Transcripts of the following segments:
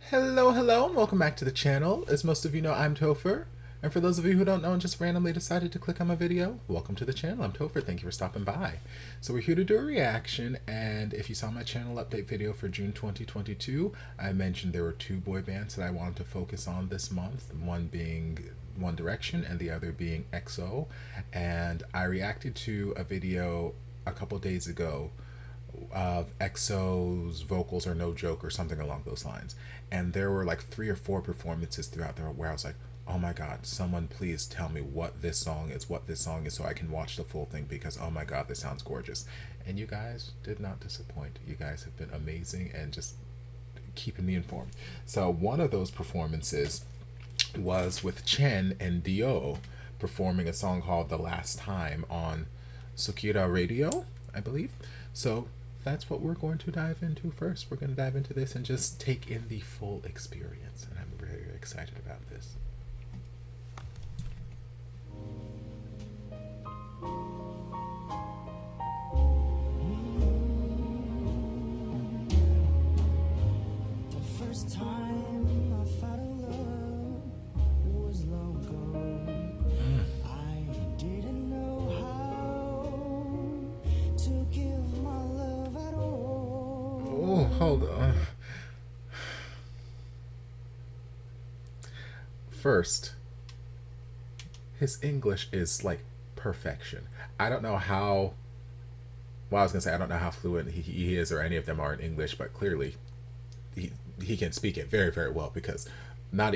Hello, hello, and welcome back to the channel. As most of you know, I'm Topher. And for those of you who don't know and just randomly decided to click on my video, welcome to the channel. I'm Topher. Thank you for stopping by. So we're here to do a reaction, and if you saw my channel update video for June 2022, I mentioned there were two boy bands that I wanted to focus on this month, one being One Direction and the other being EXO. And I reacted to a video a couple days ago of EXO's vocals are no joke or something along those lines. And there were like 3 or 4 performances throughout there where I was like, oh my god, someone please tell me what this song is, so I can watch the full thing because oh my god, this sounds gorgeous. And you guys did not disappoint. You guys have been amazing and just keeping me informed. So one of those performances was with Chen and D.O performing a song called The Last Time on Sukira Radio, I believe. So that's what we're going to dive into first. We're going to dive into this and just take in the full experience. And I'm very excited about this. The first time I felt love was long ago. I didn't know how to give my love at all. Oh, hold on. First, his English is like perfection. I don't know how. Well, I was gonna say I don't know how fluent he is or any of them are in English, but clearly he can speak it very well because not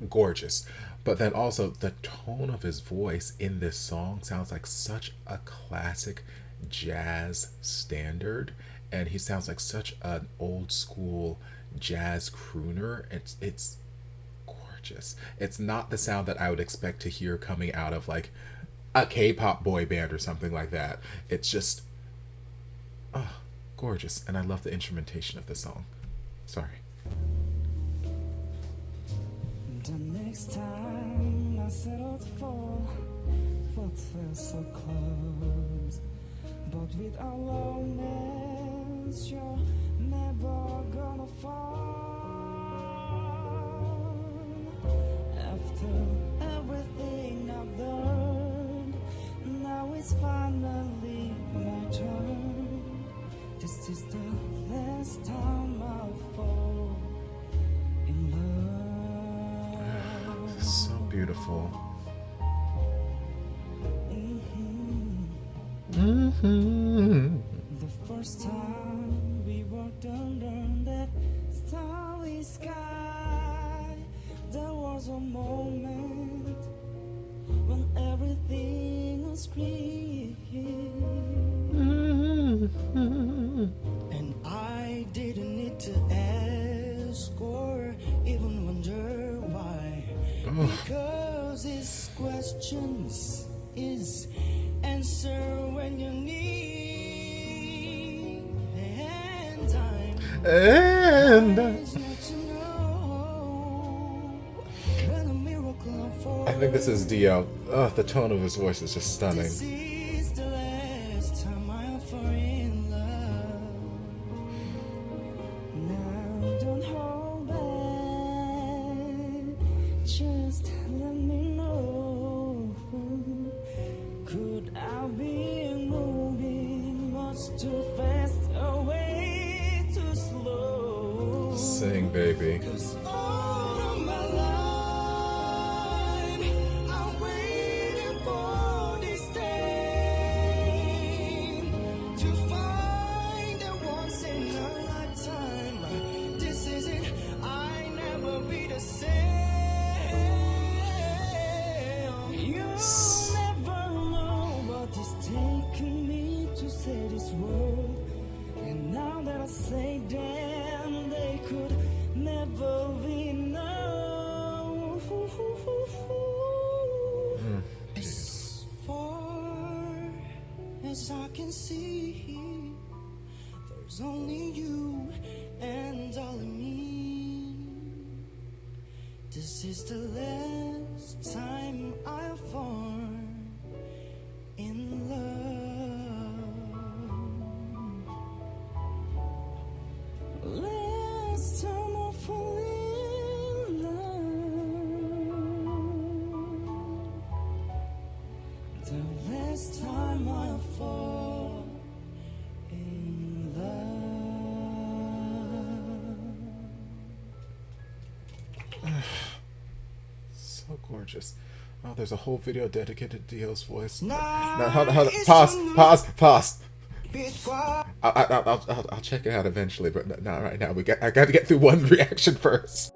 gorgeous, but then also the tone of his voice in this song sounds like such a classic jazz standard, and he sounds like such an old school jazz crooner. It's gorgeous. It's not the sound that I would expect to hear coming out of like a K-pop boy band or something like that. It's just gorgeous, and I love the instrumentation of the song. Sorry. The next time I settled for what felt so close, but with our romance, you're never gonna fall. After everything I've learned, now it's finally my turn. This is the last time I'll fall in love. This is so beautiful. The first time we walked under that starry sky, there was a moment when everything was green. And I didn't need to ask or even wonder why, because his questions is answer when you need, and time is not to know when a miracle unfolds. I think this is D.O. The tone of his voice is just stunning. This is the last time I'll fall in love. Now don't hold back, just let me know. Could I be moving much too fast or way too slow? Sing, baby. 'Cause all of my life I'm waiting for this day to find that once in a lifetime. This is it, I never be the same. You'll never know what it's taken me to say this word. And now that I say damn, they could never be known. As far as I can see, there's only you and only me. This is the last time I'll fall in love. Last time I fall gorgeous. Oh, there's a whole video dedicated to D.O's voice. No, Now hold on. it's Pause. quiet. I'll check it out eventually, but not right now. I got to get through one reaction first.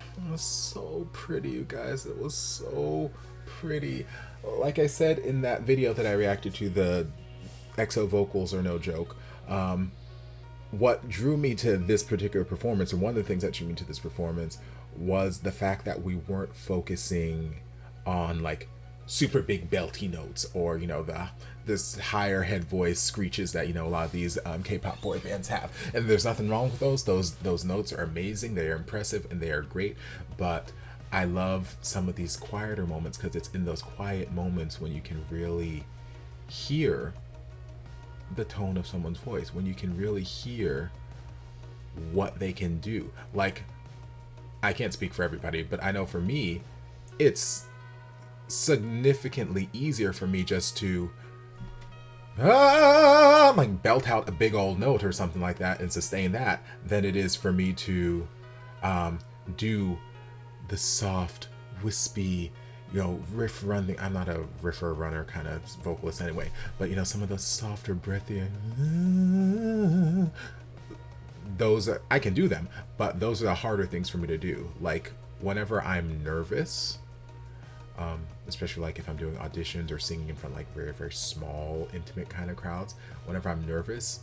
It was so pretty, you guys. It was so pretty. Like I said in that video that I reacted to, the EXO vocals are no joke. What drew me to this particular performance, or one of the things that drew me to this performance, was the fact that we weren't focusing on like super big belty notes, or you know, this higher head voice screeches that, you know, a lot of these K-pop boy bands have. And there's nothing wrong with those notes are amazing, they are impressive, and they are great. But I love some of these quieter moments, because it's in those quiet moments when you can really hear the tone of someone's voice, when you can really hear what they can do. Like, I can't speak for everybody, but I know for me, it's significantly easier for me just to like belt out a big old note or something like that and sustain that, than it is for me to do the soft, wispy, you know, riff running. I'm not a riffer runner kind of vocalist anyway, but you know, some of those softer, breathier, those are, I can do them, but those are the harder things for me to do. Like whenever I'm nervous, especially like if I'm doing auditions or singing in front of like very, very small, intimate kind of crowds, whenever I'm nervous,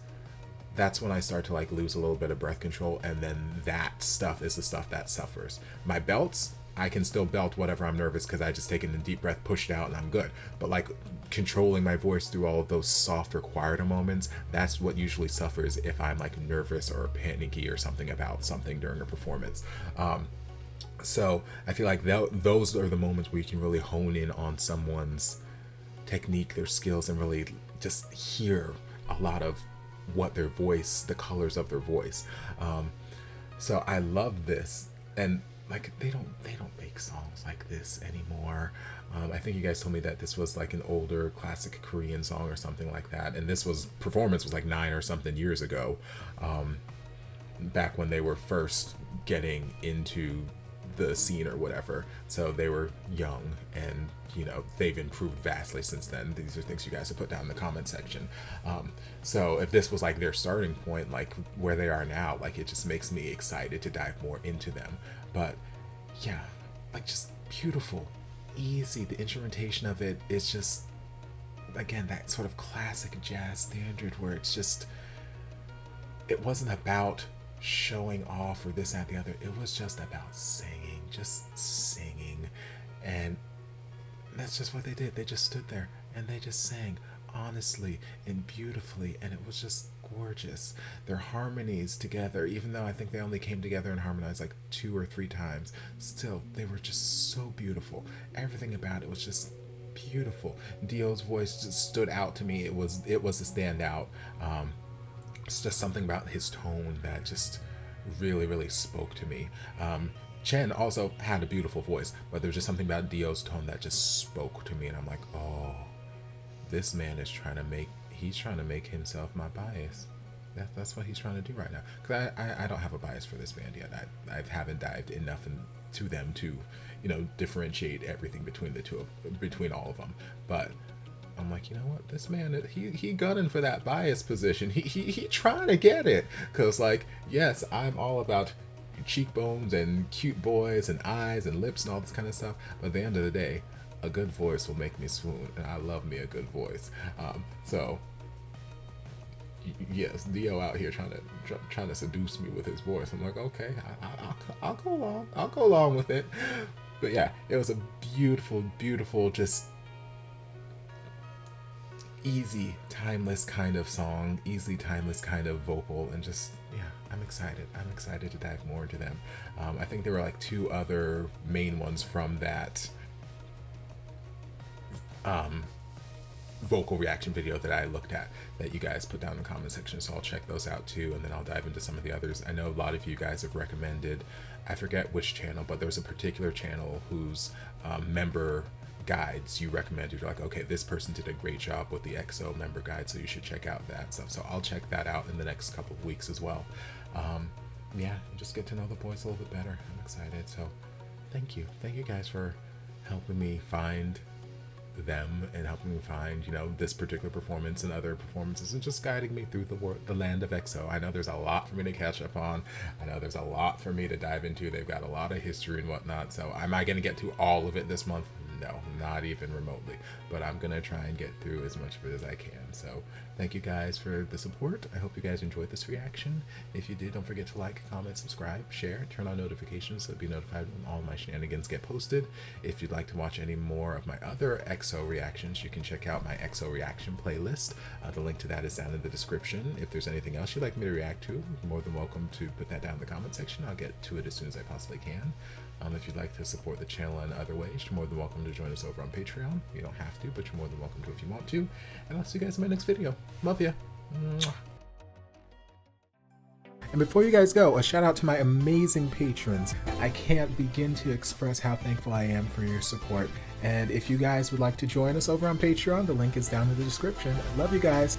that's when I start to like lose a little bit of breath control, and then that stuff is the stuff that suffers. My belts, I can still belt whatever I'm nervous, because I just take in a deep breath, push it out, and I'm good. But like controlling my voice through all of those softer, quieter moments, that's what usually suffers if I'm like nervous or panicky or something about something during a performance. So I feel like those are the moments where you can really hone in on someone's technique, their skills, and really just hear a lot of what their voice, the colors of their voice. So I love this, and like they don't make songs like this anymore. I think you guys told me that this was like an older classic Korean song or something like that, and this performance was like 9 or something years ago, back when they were first getting into the scene or whatever. So they were young, and you know, they've improved vastly since then. These are things you guys have put down in the comment section. So if this was like their starting point, like where they are now, like it just makes me excited to dive more into them. But yeah, like just beautiful, easy. The instrumentation of it is just, again, that sort of classic jazz standard where it's just, it wasn't about showing off or this, that, the other. It was just about singing, just singing. And that's just what they did. They just stood there and they just sang honestly and beautifully, and it was just gorgeous. Their harmonies together, even though I think they only came together and harmonized like 2 or 3 times, still they were just so beautiful. Everything about it was just beautiful. D.O's voice just stood out to me. It was a standout. It's just something about his tone that just really, really spoke to me. Chen also had a beautiful voice, but there's just something about D.O's tone that just spoke to me, and I'm like, oh, this man is trying to make himself my bias. That's what he's trying to do right now. Because I don't have a bias for this band yet. I haven't dived enough into them to, you know, differentiate everything between all of them. But I'm like, you know what, this man, he gunning for that bias position. He trying to get it. Because like, yes, I'm all about cheekbones and cute boys and eyes and lips and all this kind of stuff, but at the end of the day, a good voice will make me swoon, and I love me a good voice. So yes, D.O out here trying to seduce me with his voice. I'm like, okay, I'll go along with it. But yeah, it was a beautiful, beautiful, just easy, timeless kind of song, easy, timeless kind of vocal, and just, yeah, I'm excited to dive more into them. I think there were like 2 other main ones from that vocal reaction video that I looked at that you guys put down in the comment section, so I'll check those out too, and then I'll dive into some of the others. I know a lot of you guys have recommended, I forget which channel, but there was a particular channel whose member guides you recommended. You're like, okay, this person did a great job with the EXO member guide, so you should check out that stuff. So I'll check that out in the next couple of weeks as well. Yeah, just get to know the boys a little bit better. I'm excited. So thank you. Thank you guys for helping me find them and helping me find, you know, this particular performance and other performances, and just guiding me through the land of EXO. I know there's a lot for me to catch up on. I know there's a lot for me to dive into. They've got a lot of history and whatnot. So am I going to get to all of it this month? No, not even remotely, but I'm gonna try and get through as much of it as I can. So thank you guys for the support. I hope you guys enjoyed this reaction. If you did, don't forget to like, comment, subscribe, share, turn on notifications so be notified when all my shenanigans get posted. If you'd like to watch any more of my other EXO reactions, you can check out my EXO reaction playlist. The link to that is down in the description. If there's anything else you'd like me to react to, you're more than welcome to put that down in the comment section. I'll get to it as soon as I possibly can. If you'd like to support the channel in other ways, you're more than welcome to join us over on Patreon. You don't have to, but you're more than welcome to if you want to. And I'll see you guys in my next video. Love ya. Mwah. And before you guys go, a shout out to my amazing patrons. I can't begin to express how thankful I am for your support. And if you guys would like to join us over on Patreon, the link is down in the description. I love you guys.